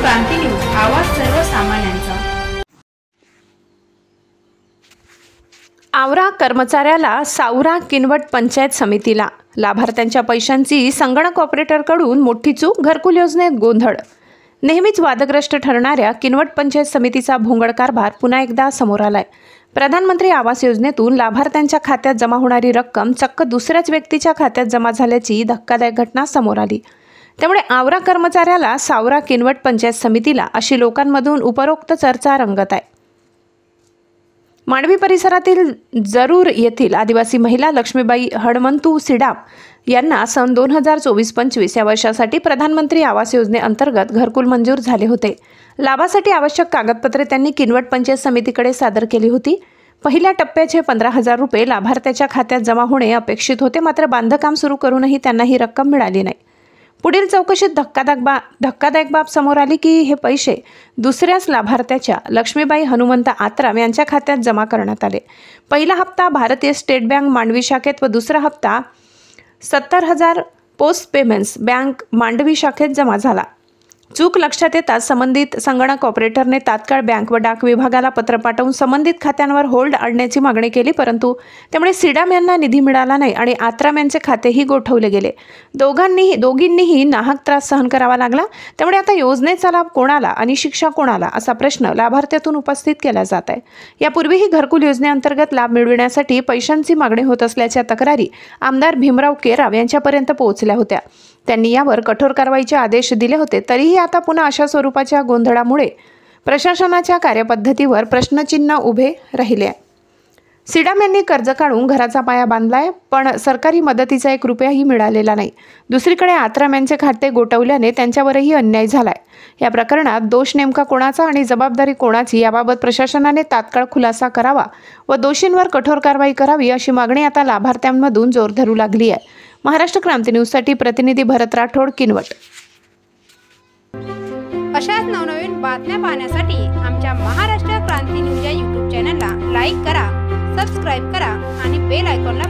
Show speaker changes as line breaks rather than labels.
क्रांती news, आवाज सर्वसामान्यांचा।
आवरा कर्मचाऱ्याला सावरा किनवट पंचायत समितीला लाभार्थ्यांच्या पैशांची संगणक ऑपरेटरकडून मोठी चूक, घरकुल योजनेत गोंधळ। नेहमीच वादग्रस्त ठरणाऱ्या किनवट पंचायत समितीचा भोंगळ कारभार पुन्हा एकदा समोर आलाय। प्रधानमंत्री आवास योजनेतून लाभार्थ्यांच्या खात्यात जमा होणारी रक्कम चक्क दुसऱ्याच व्यक्तीच्या खात्यात जमा झाल्याची धक्कादायक घटना समोर आली। त्यामुळे आवरा कर्मचाऱ्याला सावरा किनवट पंचायत समितीला अशी लोकांमधून उपरोक्त चर्चा रंगत आहे। मांडवी परिसरातील जरूर येथील आदिवासी महिला लक्ष्मीबाई हणमंतू सिडाम यांना सन 2024-25 या वर्षासाठी प्रधानमंत्री आवास योजनेअंतर्गत घरकुल मंजूर झाले होते। लाभासाठी आवश्यक कागदपत्रे त्यांनी किनवट पंचायत समितीकडे सादर केली होती। पहिल्या टप्प्याचे 15,000 रुपये लाभार्थ्याच्या खात्यात जमा होणे अपेक्षित होते, मात्र बांधकाम सुरू करूनही त्यांना ही रक्कम मिळाली नाही। पुढील चौकशीत धक्कादायक बाब समोर आली की हे पैसे दुसऱ्याच लाभार्थ्याच्या लक्ष्मीबाई हनुमंत आत्राम यांच्या खात्यात जमा करण्यात आले। पहिला हप्ता भारतीय स्टेट बँक मांडवी शाखेत व दुसरा हप्ता 70,000 पोस्ट पेमेंट्स बँक मांडवी शाखेत जमा झाला। चूक लक्षात येताच संबंधित संगणक ऑपरेटरने तात्काळ बँक व डाक विभागाला पत्र पाठवून संबंधित खात्यांवर होल्ड आणण्याची मागणी केली, परंतु त्यामुळे सिडाम यांना निधी मिळाला नाही आणि आत्राम यांचे खातेही गोठवले गेले। दोघींनीही नाहक त्रास सहन करावा लागला। त्यामुळे आता योजनेचा लाभ कोणाला आणि शिक्षा कोणाला असा प्रश्न लाभार्थ्यातून उपस्थित केला जात आहे। यापूर्वीही घरकुल योजनेअंतर्गत लाभ मिळविण्यासाठी पैशांची मागणी होत असल्याच्या तक्रारी आमदार भीमराव केराव यांच्यापर्यंत पोहोचल्या होत्या। त्यांनी यावर कठोर कारवाईचे आदेश दिले होते। तरीही आता पुन्हा अशा स्वरूपाच्या गोंधळामुळे प्रशासनाच्या कार्यपद्धतीवर प्रश्नचिन्ह उभे राहिले आहे। सिडाम यांनी कर्ज काढून घराचा पाया बांधलाय, पण सरकारी मदतीचा 1 रुपयाही मिळालेला नाही। दुसरीकडे आत्राम यांचे खाते गोठवल्याने त्यांच्यावरही अन्याय झालाय। या प्रकरणात दोष नेमका कोणाचा आणि जबाबदारी कोणाची याबाबत प्रशासनाने तात्काळ खुलासा करावा व दोषींवर कठोर कारवाई करावी अशी मागणी आता लाभार्थ्यांमधून जोर धरू लागली आहे। महाराष्ट्र क्रांती न्यूजसाठी प्रतिनिधी भरत राठोड, किनवट।
अशाच नवनवीन बातम्या पाहण्यासाठी आमच्या महाराष्ट्र क्रांती न्यूज या YouTube चॅनलला लाईक करा, सबस्क्राइब करा आणि बेल आयकॉनला